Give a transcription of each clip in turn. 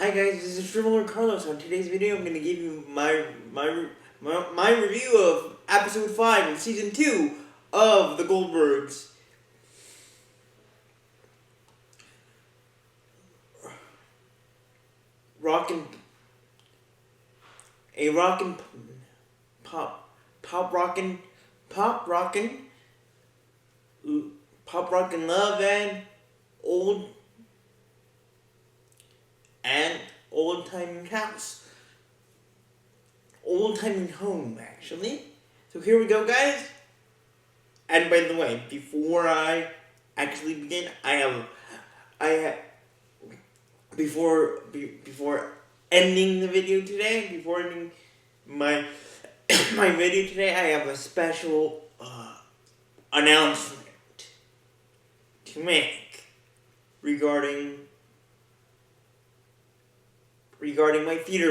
Hi guys, this is Frivolor Carlos. On today's video, I'm going to give you my review of episode 5 of season 2 of the Goldbergs. Pop rockin' love and old time house. Old time home, actually. So here we go, guys. And by the way, before I actually begin, before ending the video today, before ending my my video today, I have a special announcement to make regarding my feeder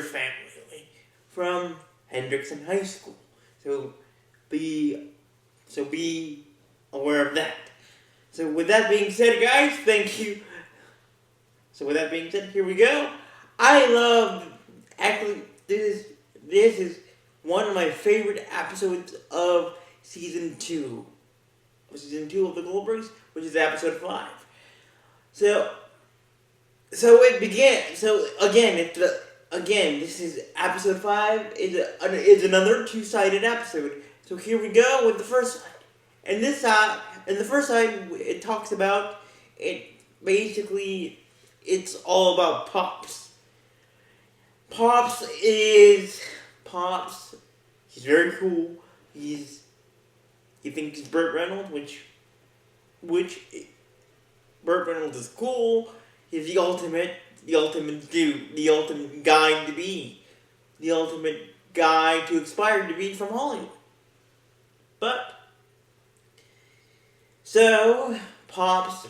family from Hendrickson High School. So be aware of that. So with that being said, guys, thank you. So with that being said, here we go. This is one of my favorite episodes of season 2 of the Goldbergs, which is episode 5. So it began. So again, this is episode 5. Is another two-sided episode. So here we go with the first side. And this side, the first side, it talks about it. Basically, it's all about Pops. Pops. He's very cool. He thinks he's Burt Reynolds, which Burt Reynolds is cool. He's the ultimate dude, the ultimate guy to aspire to be from Hollywood. But so Pops,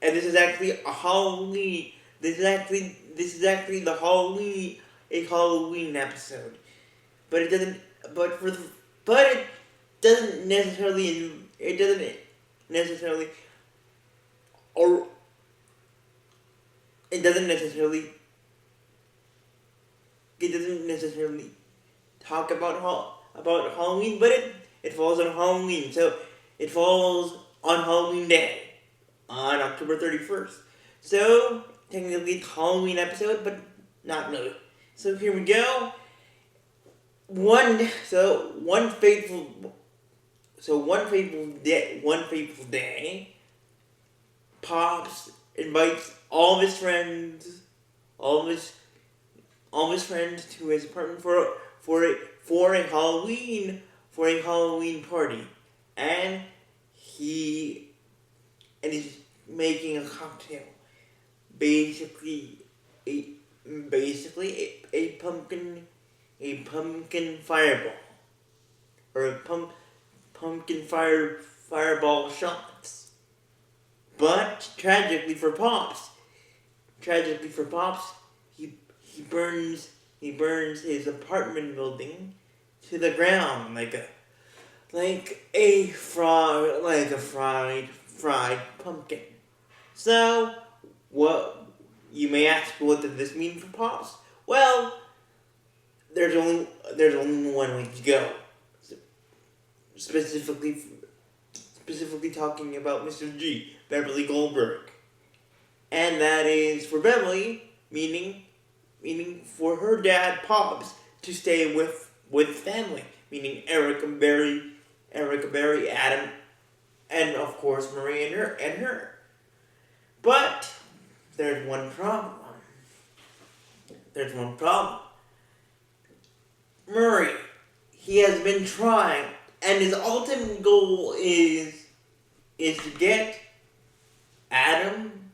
and this is actually a Halloween. This is actually the Halloween episode, but it doesn't. But it doesn't necessarily. Or it doesn't necessarily talk about Halloween, but it falls on Halloween. So it falls on Halloween Day, on October 31st. So technically it's a Halloween episode, but not really. So here we go. One fateful day, Pops invites all of his friends to his apartment for a Halloween party, and he's making a cocktail, basically a pumpkin fireball, or a pumpkin fireball shots. But tragically for Pops, he burns his apartment building to the ground like a fried pumpkin. So what you may ask, what does this mean for Pops? Well, there's only one way to go. Specifically talking about Mr. G, Beverly Goldberg. And that is for Beverly, meaning for her dad, Pops, to stay with family, meaning Erica, Barry, Adam, and of course Marie and her. But there's one problem. Murray, he has been trying, and his ultimate goal is to get Adam,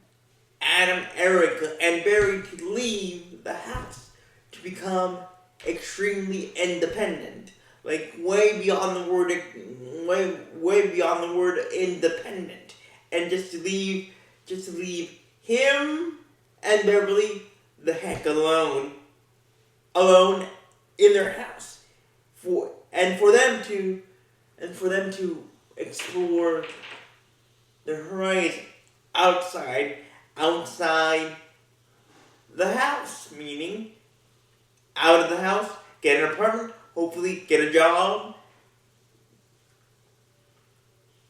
Erica, and Barry to leave the house, to become extremely independent, like way beyond the word independent, and just to leave him and Beverly the heck alone in their house, for them to explore the horizon outside outside the house, meaning out of the house, get an apartment, hopefully get a job,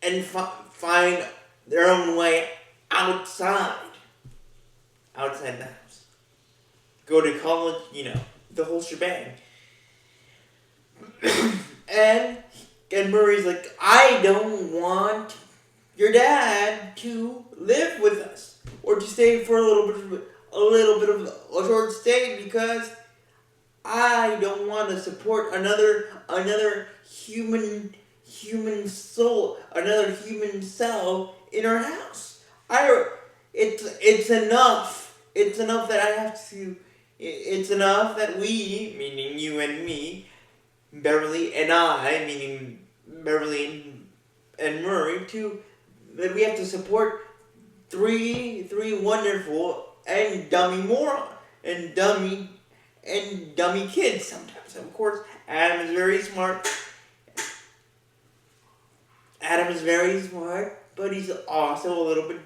and find their own way outside the house. Go to college, the whole shebang. and Murray's like, I don't want your dad to live with us or to stay for a little bit of a short stay because I don't want to support another human soul, another human cell in our house. It's enough. It's enough that I have to. It's enough that we, meaning you and me, Beverly and I, meaning Beverly and Murray, that we have to support three wonderful and dummy kids sometimes. Of course, Adam is very smart. But he's also a little bit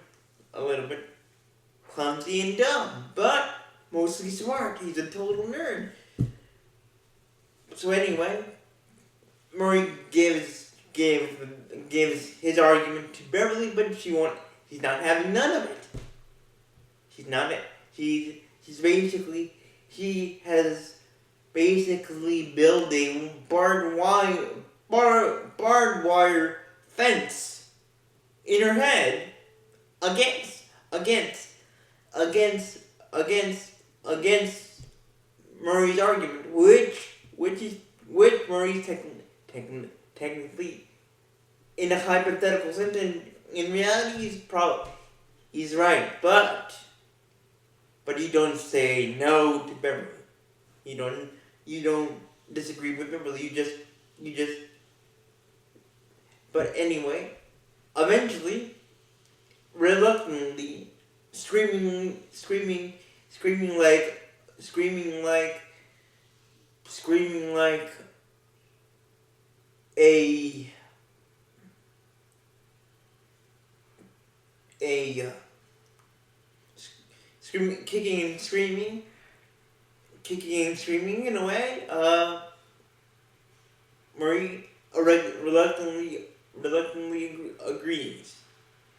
clumsy and dumb, but mostly smart. He's a total nerd. So anyway, Murray gives his argument to Beverly, but he's not having none of it. He has basically built a barbed wire fence in her head against Murray's argument, which Murray's technically in a hypothetical sense, and in reality he's right, but you don't say no to Beverly. You don't disagree with Beverly. You just. But anyway, eventually, reluctantly, screaming like a kicking and screaming in a way. Murray reluctantly agrees,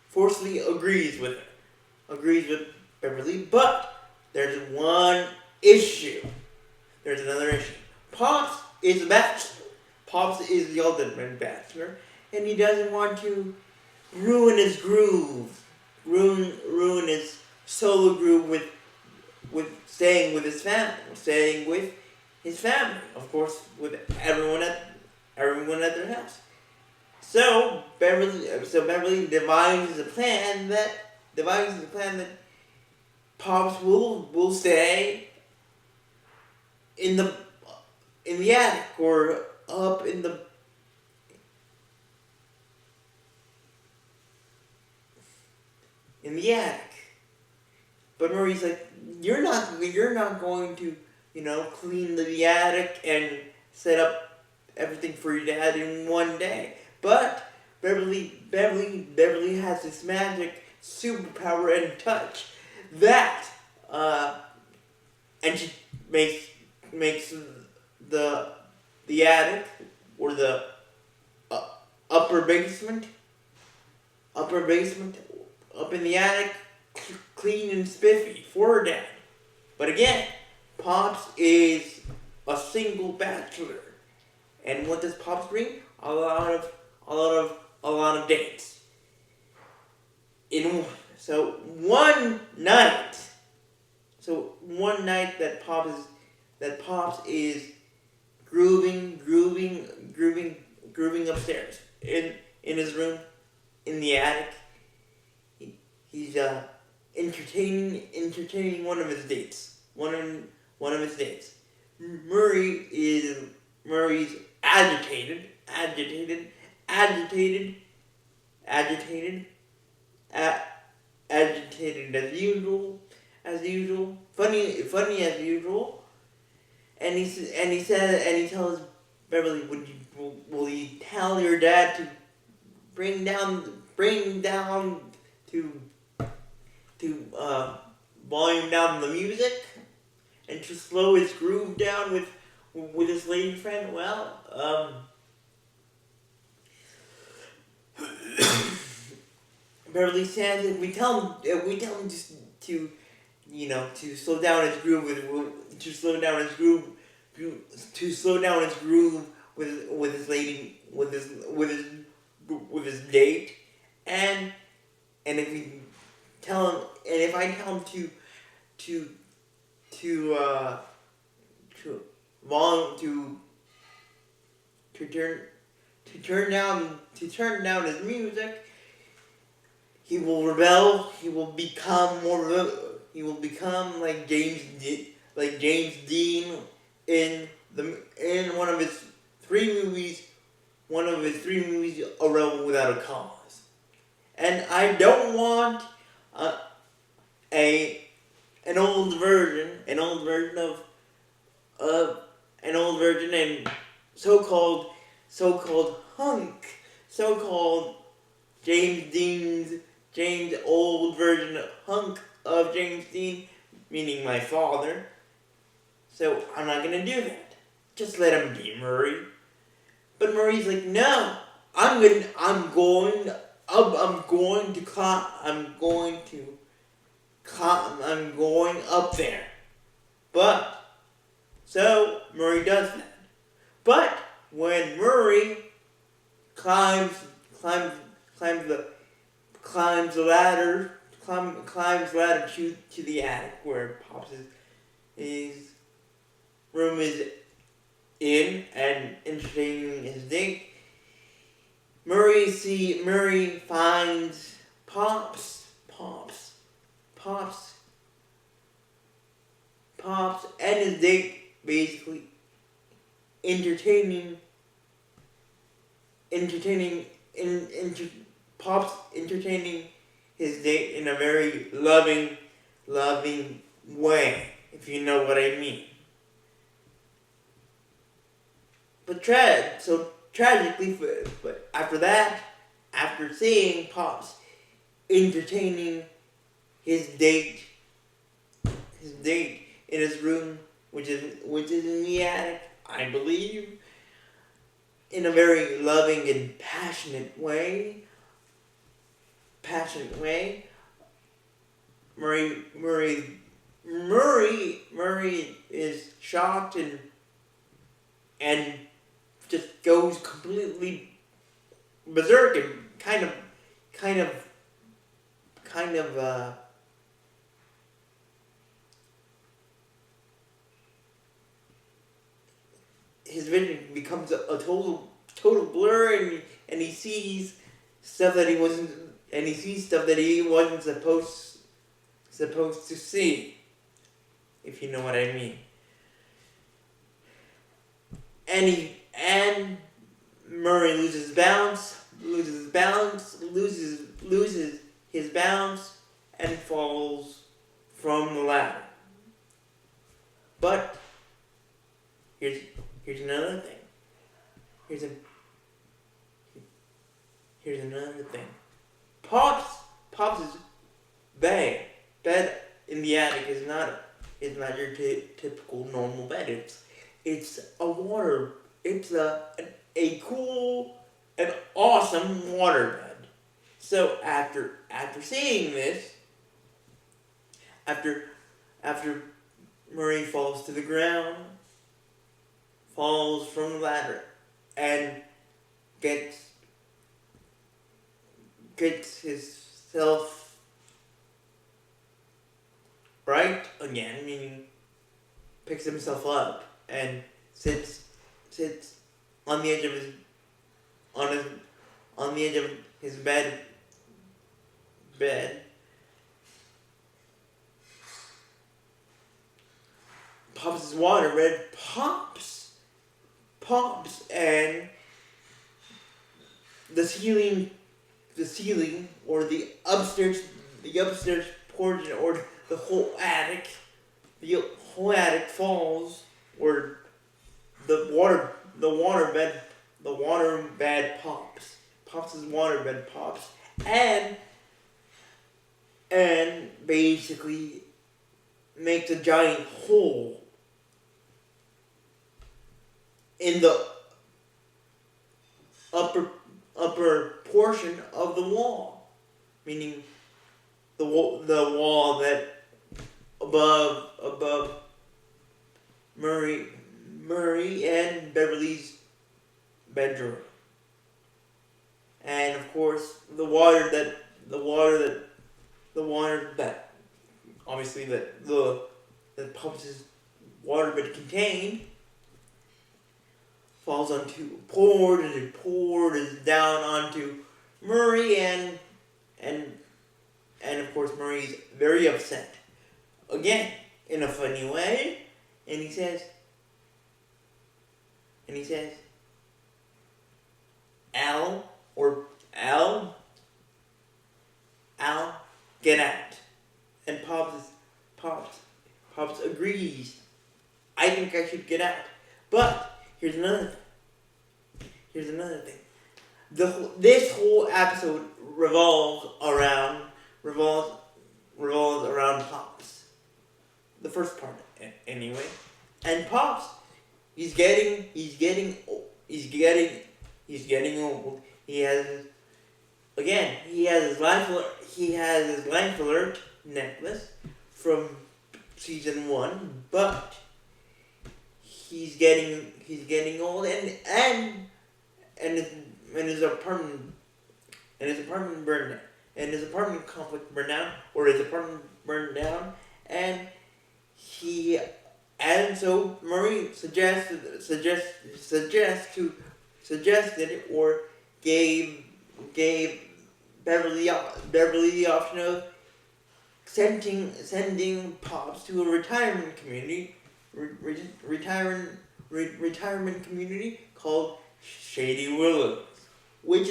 forcefully agrees with Beverly, but there's one issue. There's another issue. Pops is a bachelor. Pops is the ultimate bachelor, and he doesn't want to ruin his groove, ruin his solo groove with staying with his family, of course, with everyone at their house. So Beverly devises a plan that Pops will stay in the attic or up in the attic. But Murray's like, you're not going to, clean the attic and set up everything for your dad in one day. But Beverly has this magic superpower and touch that and she makes the attic or the upper basement up in the attic clean and spiffy for her dad. But again, Pops is a single bachelor, and what does Pops bring? A lot of dates. So one night that Pops is grooving upstairs in his room in the attic. He's entertaining one of his dates. Murray's agitated as usual, funny as usual, and he tells Beverly, will you tell your dad to bring down to volume down the music and to slow his groove down with his lady friend. Well, Beverly says we tell him just to to slow down his groove to slow down his groove with his lady with his date, and if we tell him and if I tell him to turn down his music, he will rebel. He will become like James Dean in one of his three movies, A Rebel Without a Cause. And I don't want an old version and so-called James old version hunk of James Dean, meaning my father. So I'm not gonna do that. Just let him be, Murray. But Murray's like, no, I'm going up there. But so Murray does that. But when Murray climbs the ladder to the attic where Pops' his room is in and entertaining his date, Murray finds Pops and his date basically Pops entertaining his date in a very loving way, if you know what I mean. But tragically, but after seeing Pops entertaining his date in his room, which is in the attic, I believe, in a very loving and passionate way, Murray is shocked and just goes completely berserk and kind of his vision becomes a total blur, and he sees stuff that he wasn't supposed to see, if you know what I mean. And Murray loses his balance, and falls from the ladder. But here's another thing. Here's another thing. Pops' bed in the attic is not your typical normal bed. It's a cool and awesome water bed. So after seeing this, after Murray falls to the ground, falls from the ladder, and gets himself right again, meaning picks himself up and sits on the edge of his bed. Pops' water bed pops, and the ceiling or the upstairs portion or the whole attic falls, or the water bed pops. Pops' water bed pops, and and basically makes a giant hole in the upper portion of the wall, meaning the wall that above Murray and Beverly's bedroom, and of course the water that obviously that Pups' waterbed contained pours down onto Murray, and of course Murray's very upset again in a funny way, and he says Al, get out. And Pops agrees. I think I should get out. But here's another thing. This whole episode revolves around Pops. The first part, anyway. And Pops, he's getting old. He has his life alert necklace from season 1, but he's getting old, and his apartment burned down, and his apartment complex burned down, and so Murray suggested or gave Beverly the option of sending Pops to a retirement community called Shady Willows, which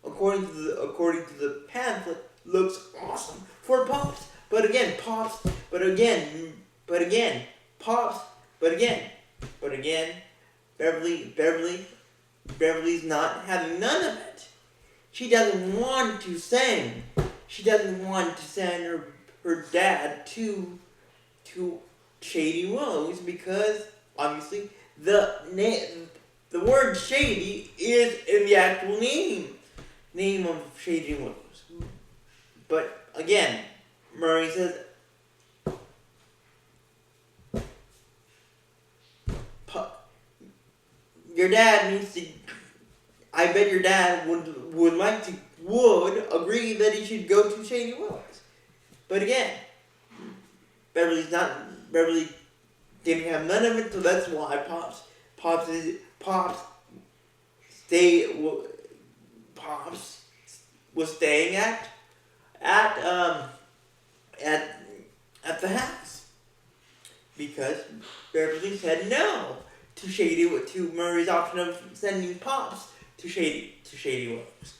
according to the pamphlet looks awesome for Pops. But again, Beverly's not having none of it. She doesn't want to send her dad to Shady Willows because obviously the word shady is in the actual name of Shady Willows. But again, Murray says your dad needs to. I bet your dad would agree that he should go to Shady Willows. But again, Beverly didn't have none of it, so that's why Pops was staying at the house because Beverly said no to Murray's option of sending Pops to Shady Willows.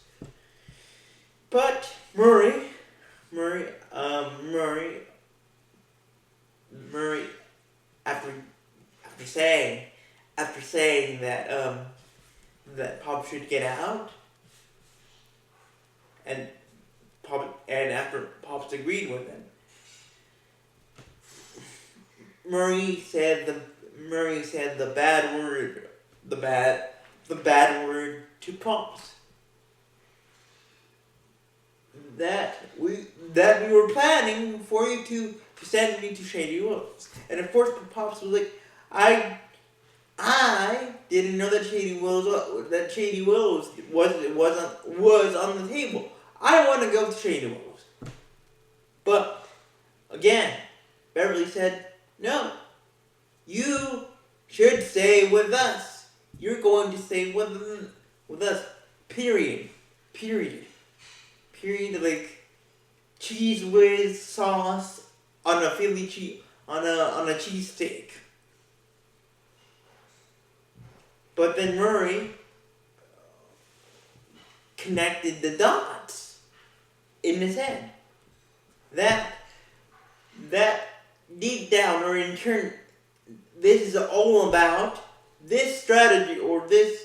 But Murray, after saying that Pop should get out, and after Pops agreed with him, Murray said the bad word to Pops. That we were planning for you to send me to Shady Willows. And of course Pops was like, I didn't know that Shady Willows was on the table. I want to go to Shady Willows. But again, Beverly said, no, you should stay with us. You're going to stay with us. Period. Like cheese whiz sauce on a Philly cheese on a cheesesteak. But then Murray connected the dots in his head. That deep down, or in turn, this is all about this strategy, or this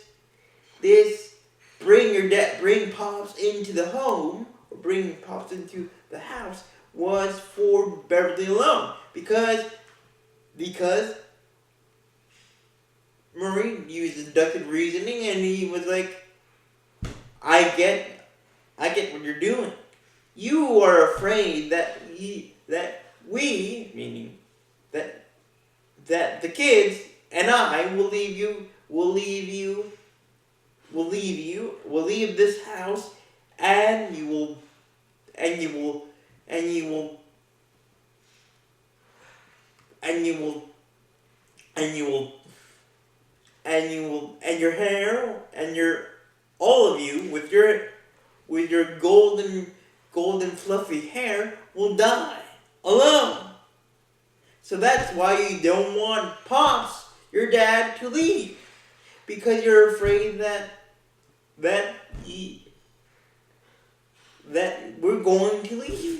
bring Pops into the home, or bringing Pops into the house was for Beverly alone. Because Murray used deductive reasoning, and he was like, I get what you're doing. You are afraid that the kids and I will leave this house, and you will and your hair and your all of you with your golden fluffy hair will die alone. So that's why you don't want Pops, your dad, to leave, because you're afraid that we're going to leave you.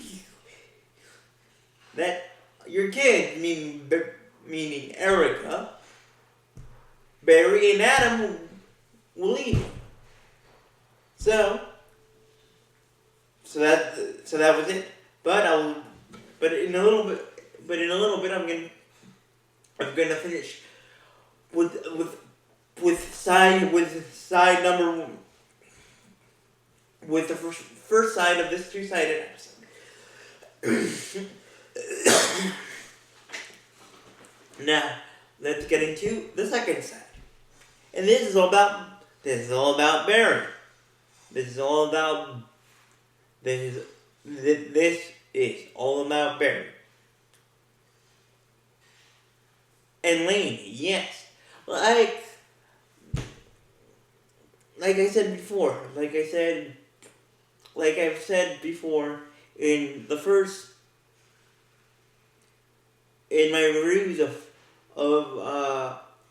That your kids, meaning Erica, Barry, and Adam will leave. So that was it. But in a little bit, I'm gonna finish with side number one, with the first side of this two-sided episode. Now, let's get into the second side. And this is all about Barry. This is all about Barry. And Lainey, yes. Like I've said before in my reviews of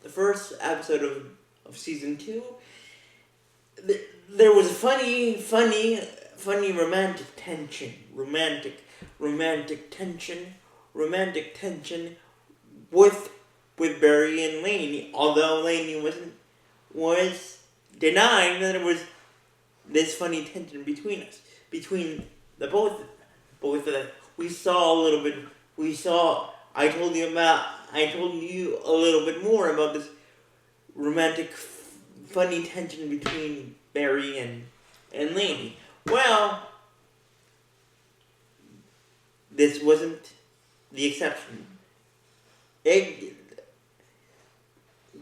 the first episode of season 2, there was funny romantic tension with Barry and Lainey, although Lainey was denying that there was this funny tension between the both of them. We saw a little bit. I told you a little bit more about this romantic, funny tension between Barry and Lainey. Well, this wasn't the exception.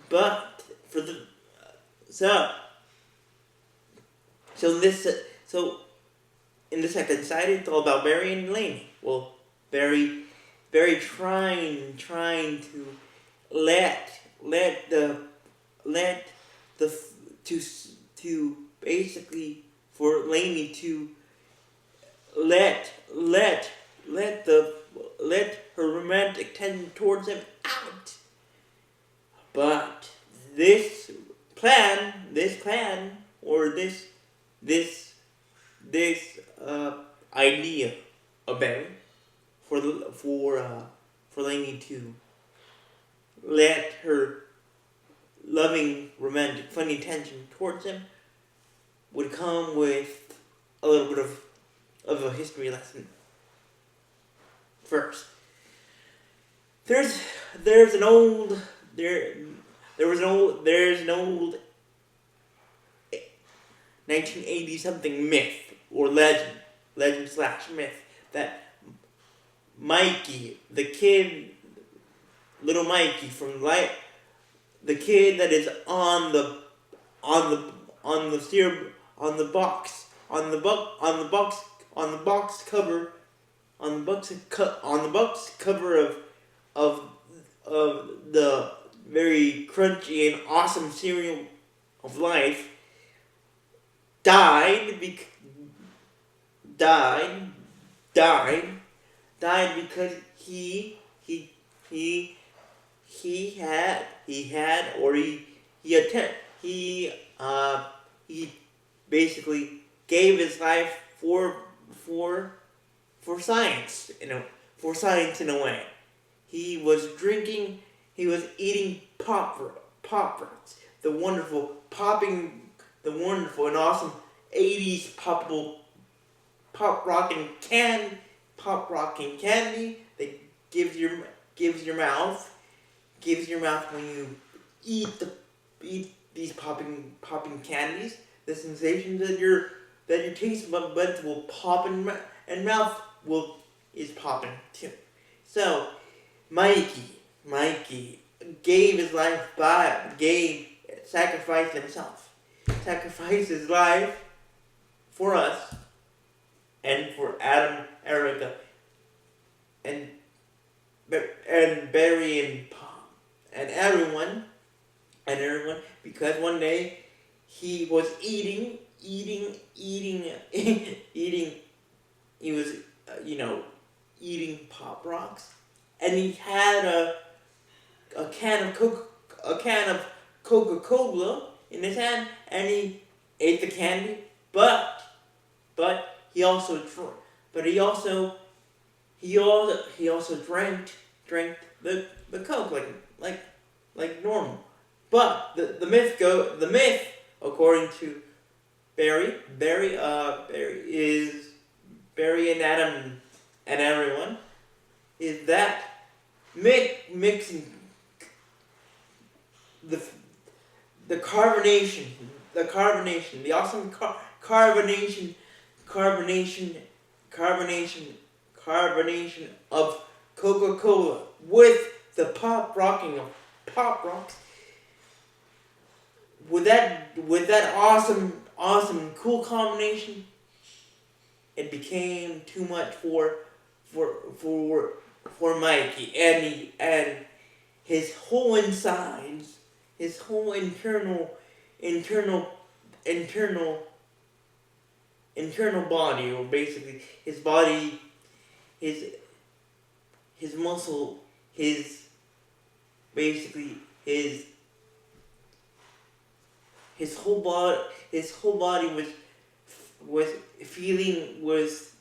But for the so in the second side, it's all about Barry and Lainey. Well, Barry trying to basically for Lainey to let her romantic tension towards him out. But this plan, or this idea of Barry for Lainey to let her loving, romantic, funny tension towards him would come with a little bit of a history lesson. First, there's an old 1980 something myth or legend / myth that Mikey, little Mikey the kid that is on the box cover of the very crunchy and awesome cereal of life died because he basically gave his life for science in a way. He was eating pop rocks, the wonderful and awesome 80s pop rocking candy that gives your mouth when you eat these popping candies, the sensation that your taste buds will pop and mouth is popping too. So Mikey gave his life sacrificed himself, sacrificed his life for us and for Adam, Erica, and Barry and Pom and everyone, because one day he was eating. He was, eating Pop Rocks, and he had a can of Coca-Cola in his hand, and he ate the candy, but he also drank the Coke like normal. But the myth according to Barry and Adam and everyone is that mixing the carbonation, the awesome carbonation of Coca-Cola with the pop rocking of Pop Rocks. With that awesome cool combination, it became too much for Mikey, and his whole insides, his whole internal body, or basically his body, his muscle, his whole body was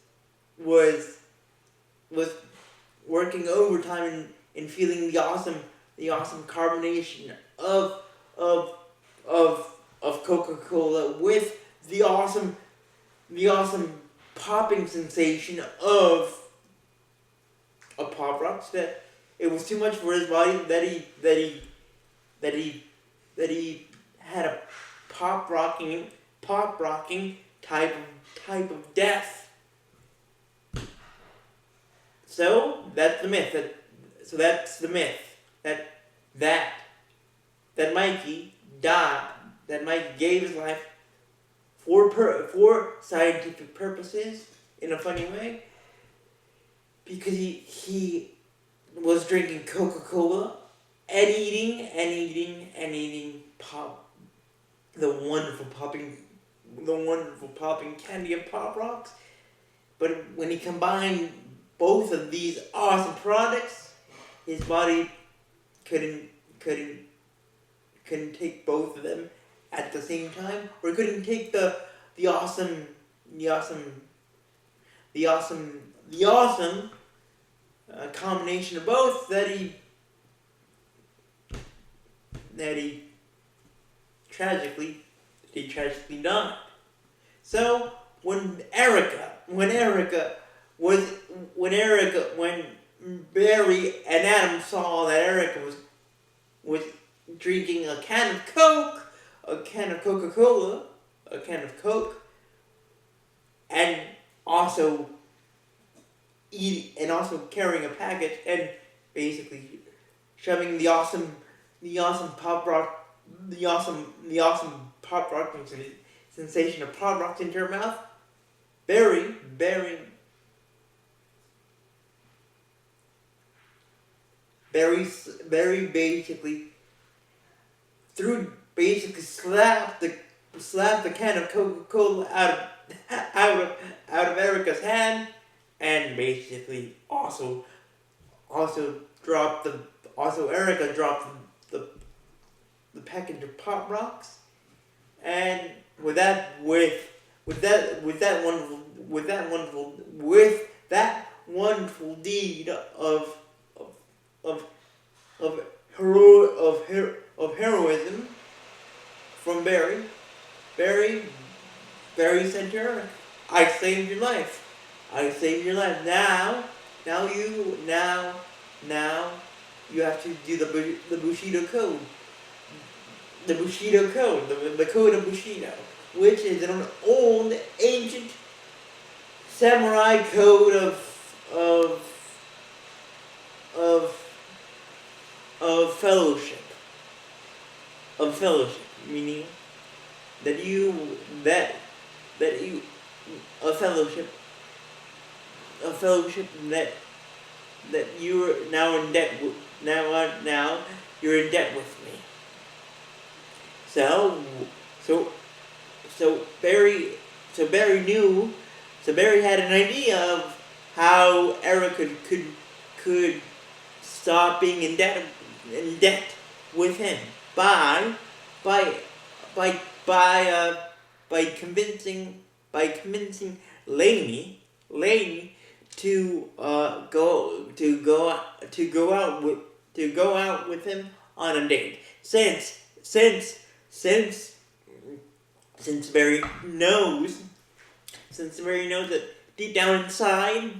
working overtime and feeling the awesome carbonation of Coca-Cola with the awesome popping sensation of Pop Rocks, that it was too much for his body, that he had a pop rocking type of death. So that's the myth. That Mikey died. That Mikey gave his life for scientific purposes in a funny way, because he was drinking Coca-Cola and eating the wonderful popping candy of Pop Rocks. But when he combined both of these awesome products, his body couldn't take both of them at the same time, or couldn't take the awesome combination of both that he tragically died. So when Barry and Adam saw that Erica was drinking a can of Coke, a can of Coca-Cola, a can of Coke, and also carrying a package, and basically shoving the awesome Pop Rock, the awesome Pop Rock sensation of Pop Rocks into her mouth, Barry basically slapped the can of Coca-Cola out of Erica's hand, and basically Erica dropped the package of Pop Rocks, and with that wonderful deed of heroism from Barry said to her, "I saved your life. I saved your life. Now you have to do the Bushido code. The Bushido code, the code of Bushido, which is an old, ancient samurai code of of fellowship, meaning that you a fellowship that you are now in debt with, now you're in debt with me. So so so Barry had an idea of how Erica could stop being in debt with him by by by uh, by convincing Lainey to go out with him on a date. Since Barry knows that deep down inside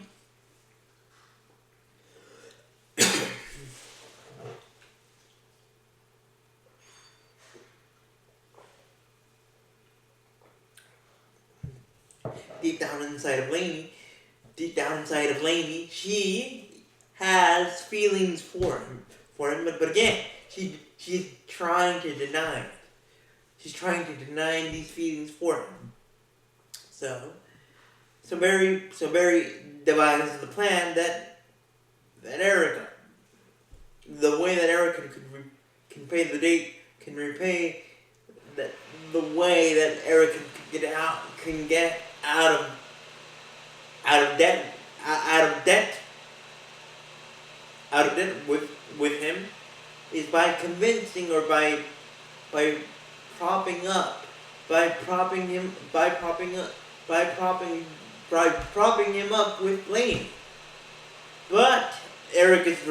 deep down inside of Lainey, she has feelings for him. But again, she's trying to deny it. She's trying to deny these feelings for him. So Barry devises the plan that Erica, the way that Erica can pay the date, can repay that, the way that Erica can get out of debt with him, is by convincing, or by propping him up with Lane. But Erica's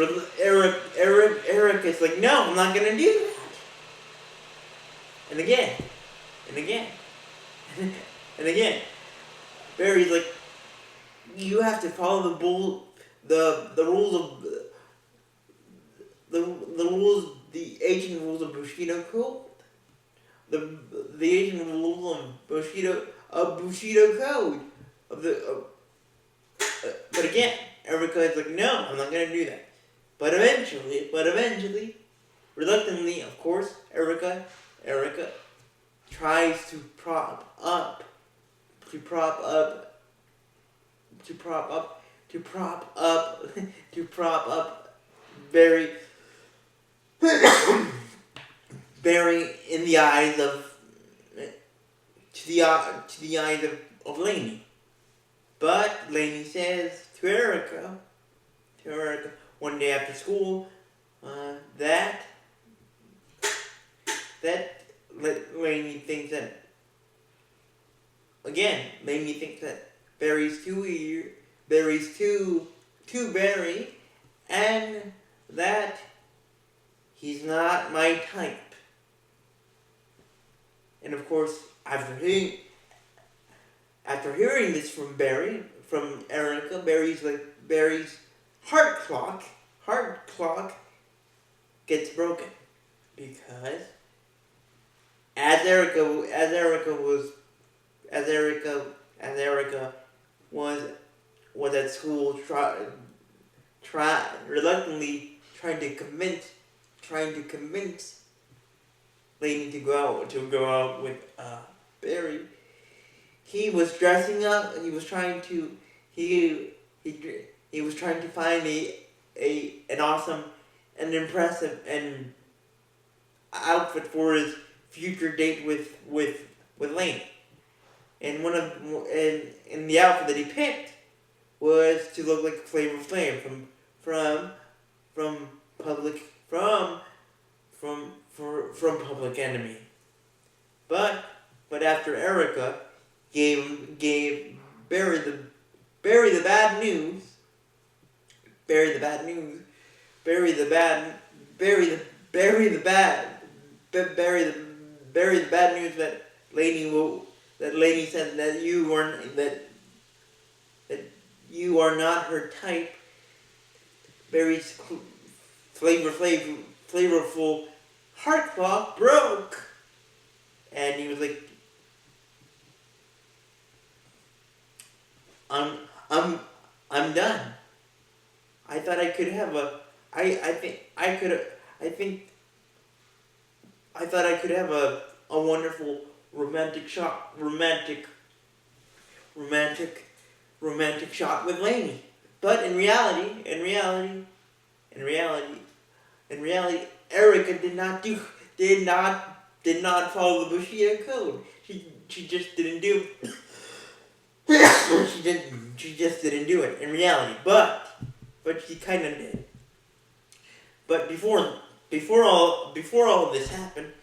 like, no, I'm not gonna do that. And again, Barry's like, you have to follow the ancient rules of Bushido code. The ancient rules of Bushido code but again, Erica is like, no, I'm not gonna do that. But eventually, reluctantly, of course, Erica tries to prop up Barry in the eyes of Lainey. But Lainey says to Erica one day after school, that Lainey thinks that Barry's too Barry, and that he's not my type. And of course, after hearing this from Erica, Barry's heart clock gets broken, because as Erica was at school, reluctantly trying to convince Lainey to go out with Barry. He was dressing up, and he was trying to find an awesome and impressive and outfit for his future date with Lainey. And and the outfit that he picked was to look like Flavor Flav from Public Enemy. But after Erica gave Barry the bad news that Lainey said that you weren't, that you are not her type. Barry's flavorful heart clock broke. And he was like, I'm I'm done. I thought I could have a I thought I could have a wonderful romantic shot with Lainey. But in reality, Erica did not follow the Bushido code. She just didn't do she just didn't do it in reality. But she kind of did. But before all this happened,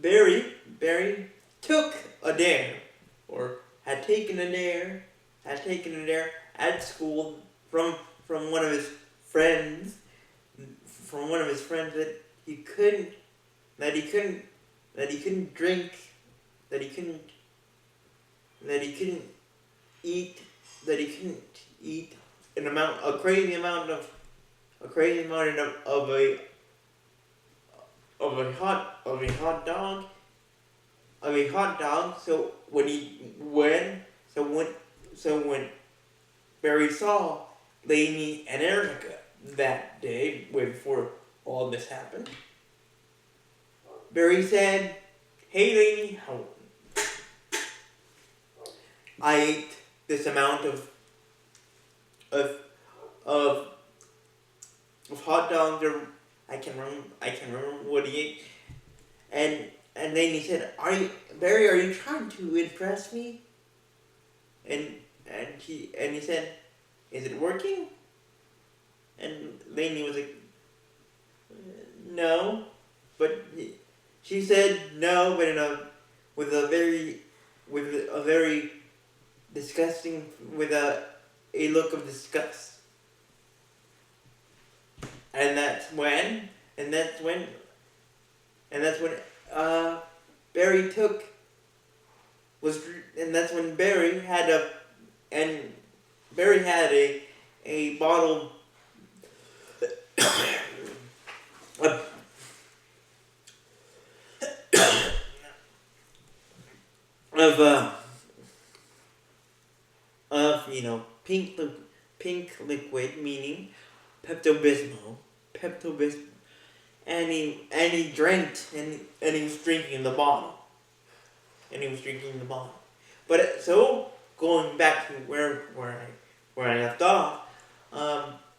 Barry took a dare, or had taken a dare at school from one of his friends, that he couldn't drink, that he couldn't eat a crazy amount of a hot dog. So when Barry saw Lainey and Erica that day, way before all this happened, Barry said, "Hey Lainey, I ate this amount of hot dogs, or I can remember what he ate." And Lainey said, Barry, are you trying to impress me?" And he said, "Is it working?" And Lainey was like, "No," but she said no, but with a very disgusting, with a look of disgust. And that's when Barry had a bottle of pink liquid, meaning Pepto-Bismol, and he drank, and he was drinking the bottle. But so going back to where I left off,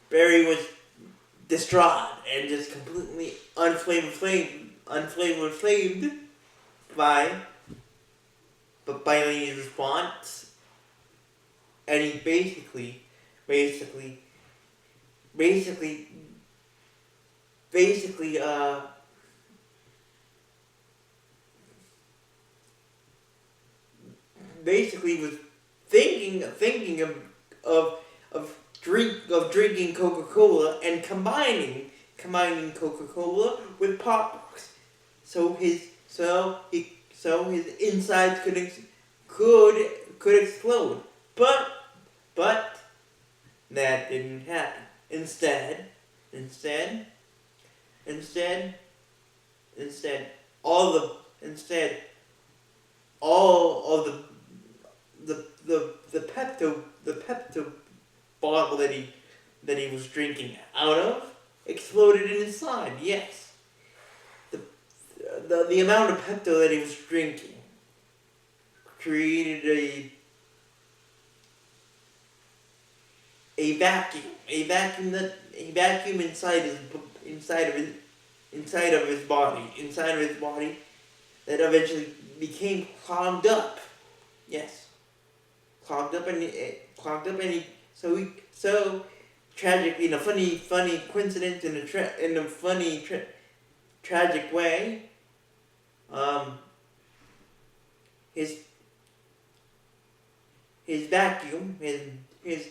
Barry was distraught and just completely unflavored by Lainey's response, and he basically was thinking of drinking Coca-Cola and combining Coca-Cola with poprocks, so his insides could explode. But that didn't happen. Instead, all of the Pepto bottle that he was drinking out of exploded in his side. Yes, the amount of Pepto that he was drinking created a vacuum inside of his body that eventually became clogged up. Yes, clogged up, and so tragically, in a funny coincidence, in a funny tragic way, his vacuum, his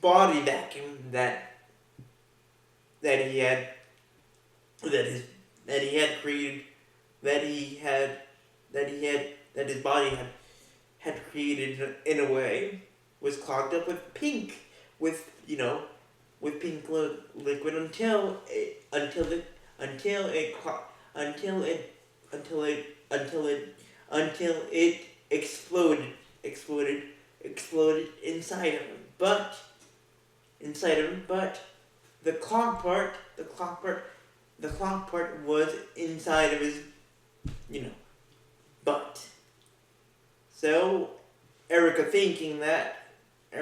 body vacuum that that he had created, that his body had created in a way, was clogged up with pink, with pink liquid until it exploded inside of him. But the clog part was inside of his butt. So Erica thinking that he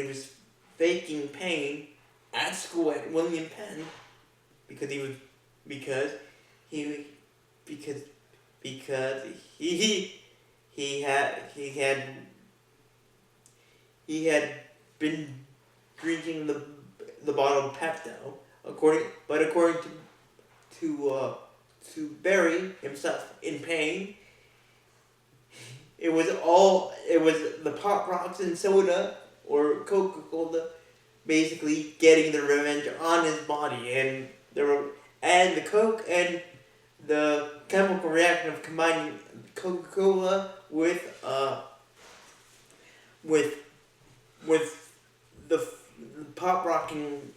was faking pain at school at William Penn because he had been drinking the bottled Pepto, according to Barry himself in pain. It was the Pop Rocks and soda or Coca-Cola basically getting the revenge on his body, and the Coke and the chemical reaction of combining Coca-Cola with the pop rocking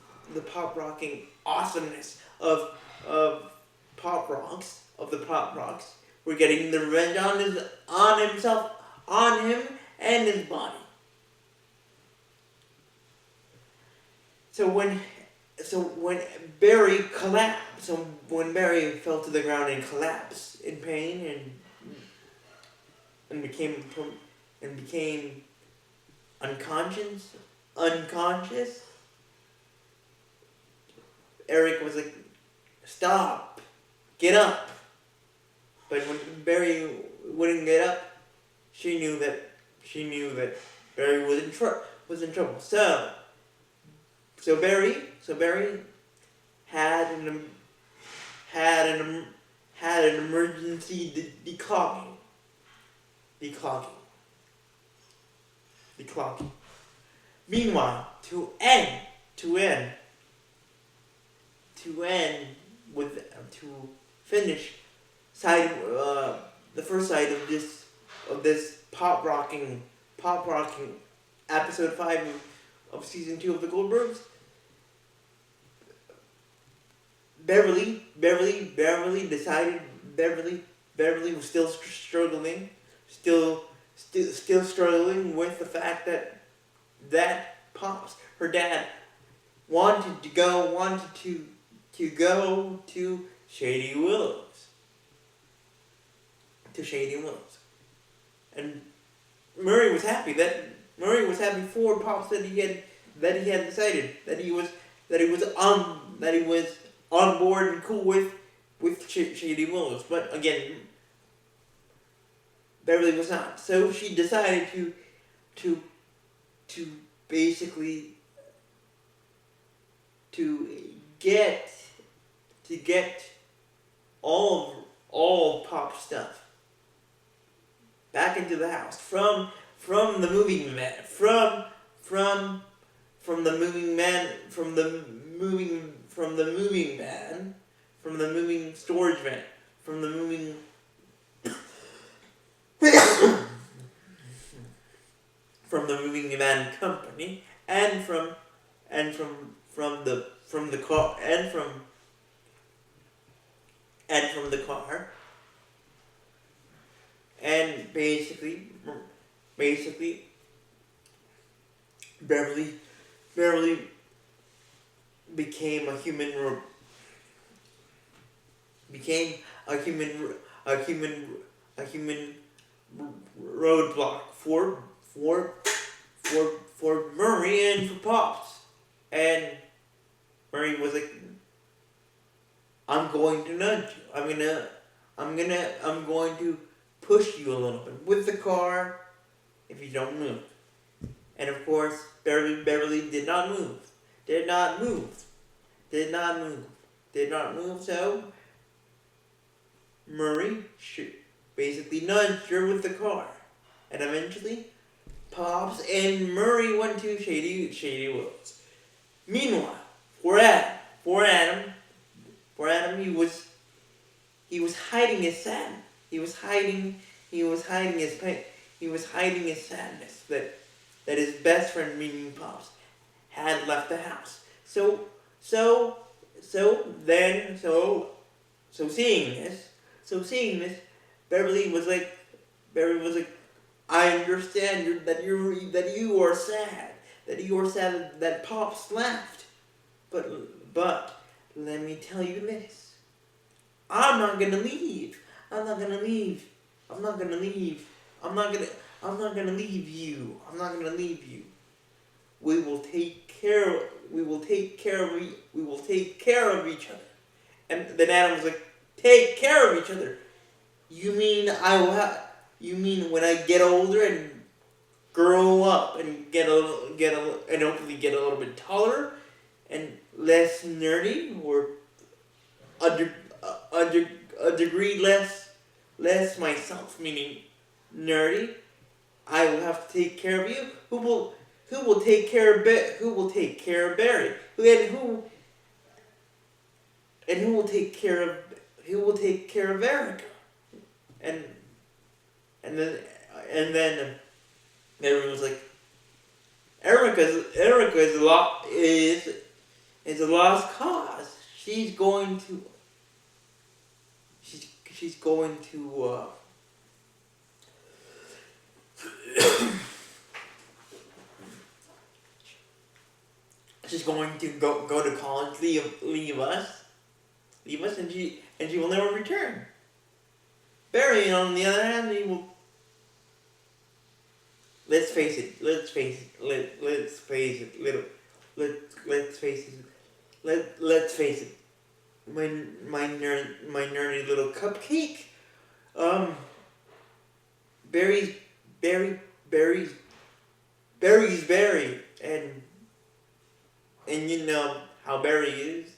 awesomeness of the Pop Rocks. We're getting the revenge on himself, on him and his body. So when Barry collapsed, when Barry fell to the ground and collapsed in pain and became unconscious, Eric was like, "Stop, get up." But when Barry wouldn't get up, she knew that Barry was in trouble. So Barry had an emergency declogging. Meanwhile, to finish the first side of this pop rocking episode 5 of season 2 of the Goldbergs. Beverly was still struggling with the fact that Pops, her dad, wanted to go to Shady Willows. And Murray was happy for Pops that he had decided that he was on board and cool with Shady Willows. But again, Beverly was not. So she decided to basically get all Pop's stuff back into the house from the moving storage van, from the moving from the moving van company, and from the car, and basically Beverly became a human roadblock for Murray and for Pops. And Murray was like, "I'm going to nudge you. I'm going to push you a little bit with the car if you don't move." And of course, Beverly did not move. So Murray basically nudged her with the car, and eventually, Pops and Murray went to Shady Willows. Meanwhile, for Adam, For Adam, he was hiding his sadness. He was hiding his pain. He was hiding his sadness that his best friend, meaning Pops, had left the house. So seeing this, Beverly was like, I understand that you are sad, that Pops left, but let me tell you this, I'm not gonna leave. I'm not gonna leave you. We will take care of each other. And then Adam was like, take care of each other. You mean when I get older and grow up and and hopefully get a little bit taller and less nerdy, or a degree less myself, meaning nerdy, I will have to take care of you. Who will take care of Barry? Who will take care of Erica? And then everyone was like, Erica is a lost cause. She's going to she's going to go to college, leave us, and she will never return. Barry, on the other hand, he will. Let's face it. Let's face it. My nerdy little cupcake. Barry's Barry, and you know how Barry is.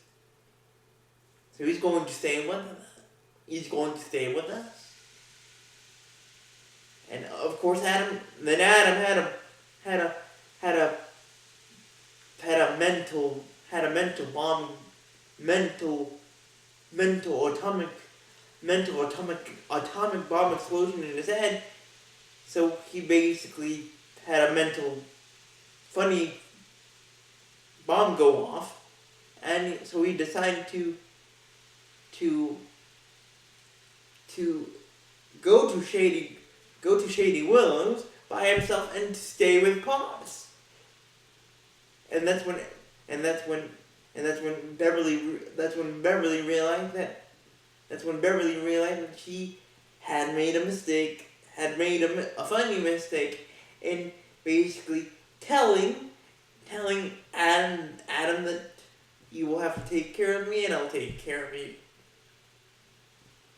So he's going to stay with us. And of course, Adam had a mental atomic bomb explosion in his head. So he basically had a mental funny bomb go off, and so he decided to go to Shady Willows by himself and stay with Pops. And that's when Beverly realized that she had made a mistake, a funny mistake, in basically telling Adam that you will have to take care of me and I'll take care of you.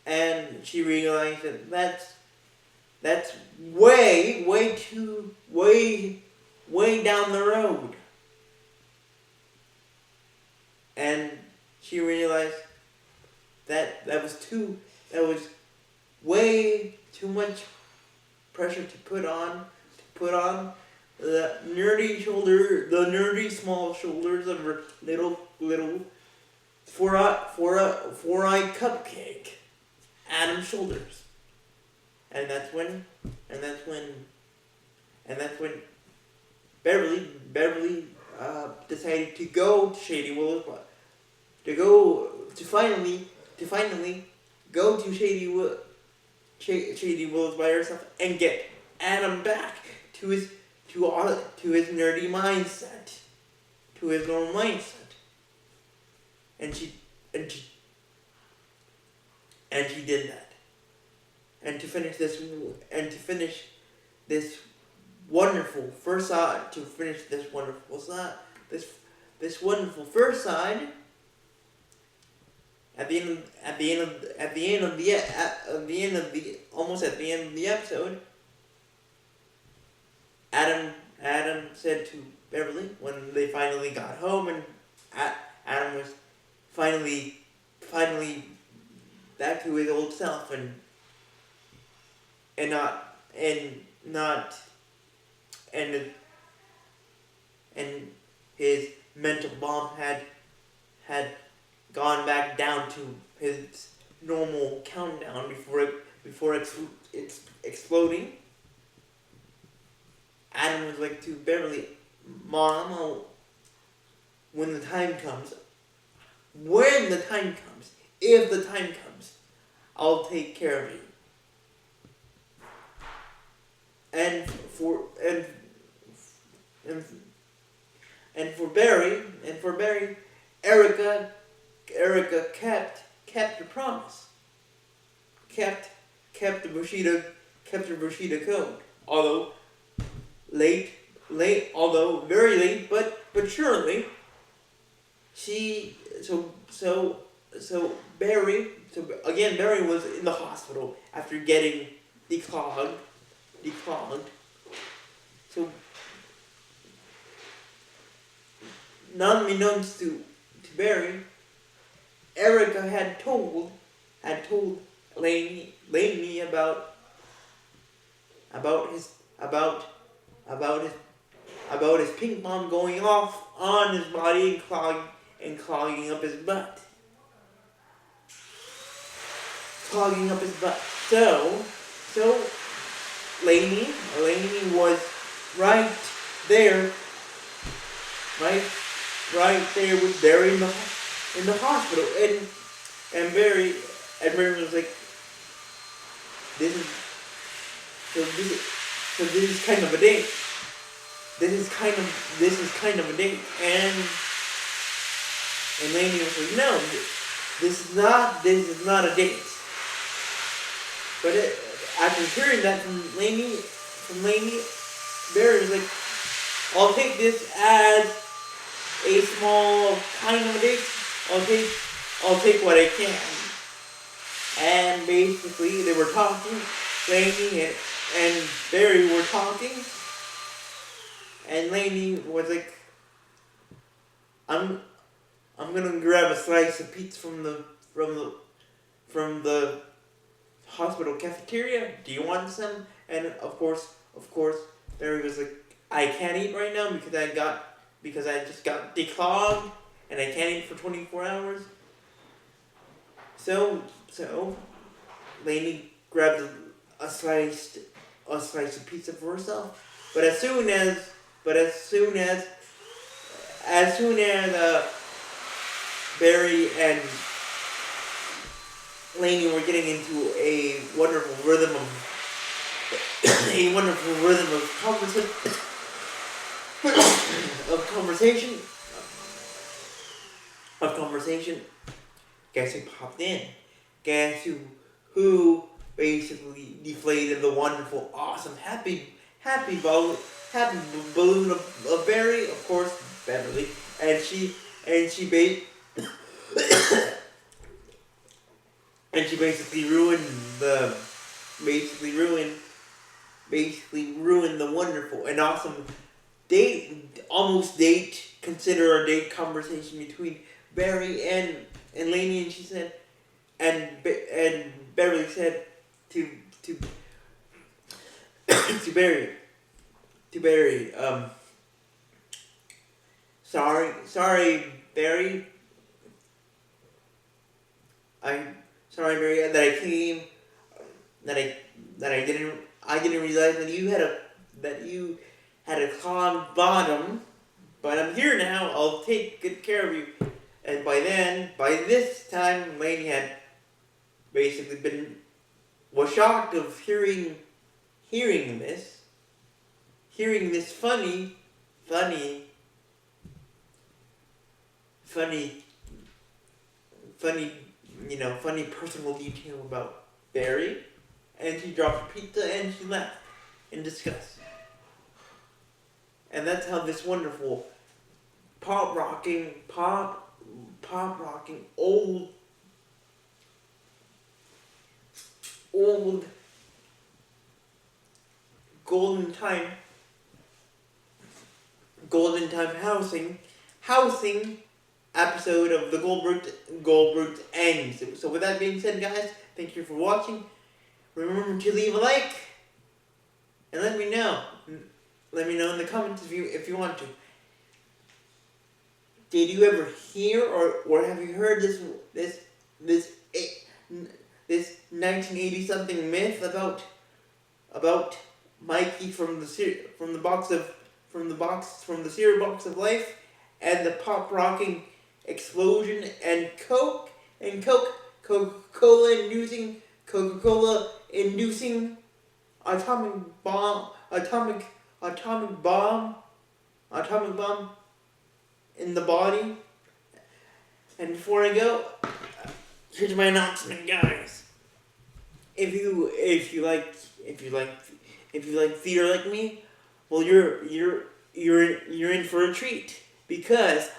And she realized that that's way down the road. And she realized that was way too much pressure to put on the nerdy small shoulders of her little 4-eye cupcake, Adam's shoulders. And that's when Beverly decided to go to Shady Willows, to finally go to Shady Willows by herself and get Adam back to his nerdy mindset, to his normal mindset. And she did that. And to finish this wonderful first side, at the end of the episode, Adam said to Beverly, when they finally got home and Adam was finally back to his old self and his mental bomb had gone back down to his normal countdown before it's exploding. Adam was like to Beverly, Mom, when the time comes, if the time comes, I'll take care of you. And for Barry, Erica kept her promise. Kept the Bushido code. Although very late, but surely. Barry was in the hospital after getting declogged. So, unbeknownst to Barry, Erica had told Laney about his ping pong going off on his body and clogging up his butt. So Laney was right there with Barry in the hospital, and Barry was like, this is kind of a date. This is kind of a date, and Laney was like, no, this is not a date. But after hearing that from Laney, Barry was like, I'll take this as a small kind of a date. I'll take what I can. And basically, they were talking. Laney and Barry were talking. And Laney was like, I'm gonna grab a slice of pizza from the hospital cafeteria. Do you want some? And of course, Barry was like, I can't eat right now because I just got declogged and I can't eat for 24 hours. So Laney grabbed a slice of pizza for herself. But as soon as Barry and Laney were getting into a wonderful rhythm of conversation. Guess who popped in? Guess who basically deflated the wonderful, awesome, happy balloon of Barry? Of course, Beverly, and she basically ruined the wonderful and awesome consider a date conversation between Barry and Laney, and she said, and Beverly said to Barry, sorry Barry, that I came, that I didn't realize that you had a clogged bottom, but I'm here now. I'll take good care of you. And by this time, Laney had basically was shocked of hearing this funny personal detail about Barry, and she dropped her pizza and she left in disgust. And that's how this wonderful pop rocking old golden time housing episode of the Goldbergs ends. So with that being said, guys, thank you for watching. Remember to leave a like and let me know. Let me know in the comments if you want to. did you ever hear or have you heard this 1980 something myth about Mikey from the cereal box of life and the pop rocking explosion and Coca-Cola inducing atomic bomb in the body. And before I go, here's my announcement, guys. If you like theater like me, well, you're in for a treat, because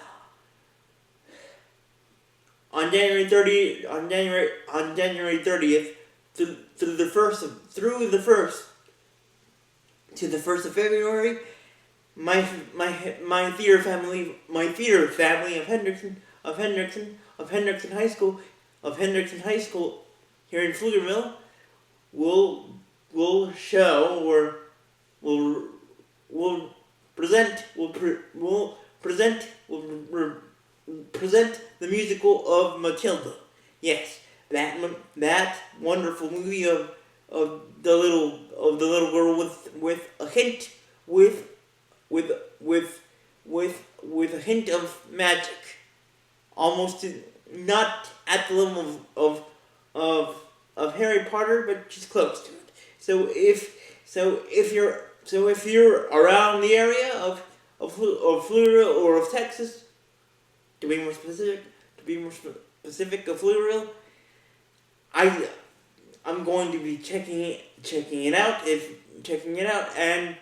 on January 30th through the 1st to the 1st of February, my theater family of Hendrickson High School here in Pflugerville will show or will present the musical of Matilda. Yes, that wonderful movie of the little girl with a hint with a hint of magic, almost not at the level of Harry Potter, but just close to it. So if you're around the area of Florida or of Texas, to be more specific of Pflugerville, I'm going to be checking it out, and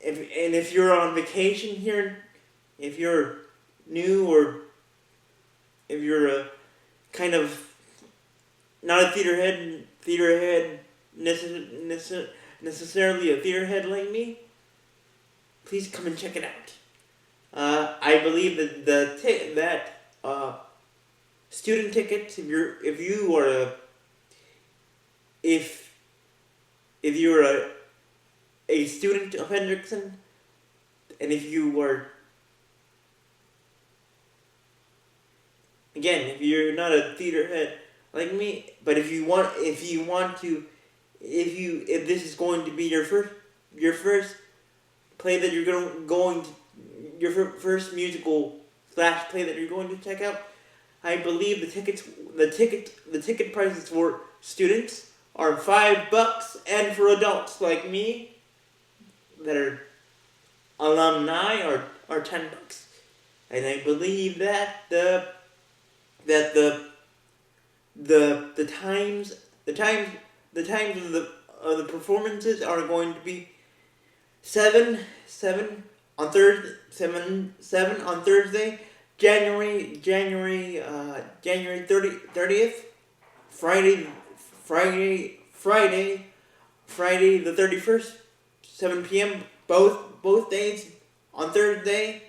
if you're on vacation here, if you're new, or if you're a kind of not a theater head necessarily a theater head like me, please come and check it out. I believe that student tickets, if you're a student of Hendrickson, and if you're not a theater head like me, but if this is going to be your first play that you're going to, your first musical / play that you're going to check out, I believe the ticket prices for students are $5, and for adults like me that are alumni are $10. And I believe that the times of the performances are going to be 7 on Thursday, January 30th, Friday the 31st, 7 p.m. both days on Thursday,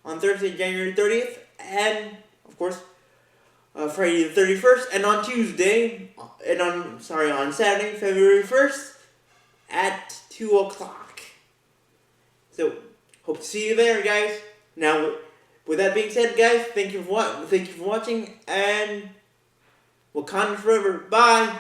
January 30th, and of course Friday the 31st, and on Saturday, February 1st at 2 o'clock. So hope to see you there, guys. Now, with that being said, guys, thank you for watching, and Wakanda forever. Bye.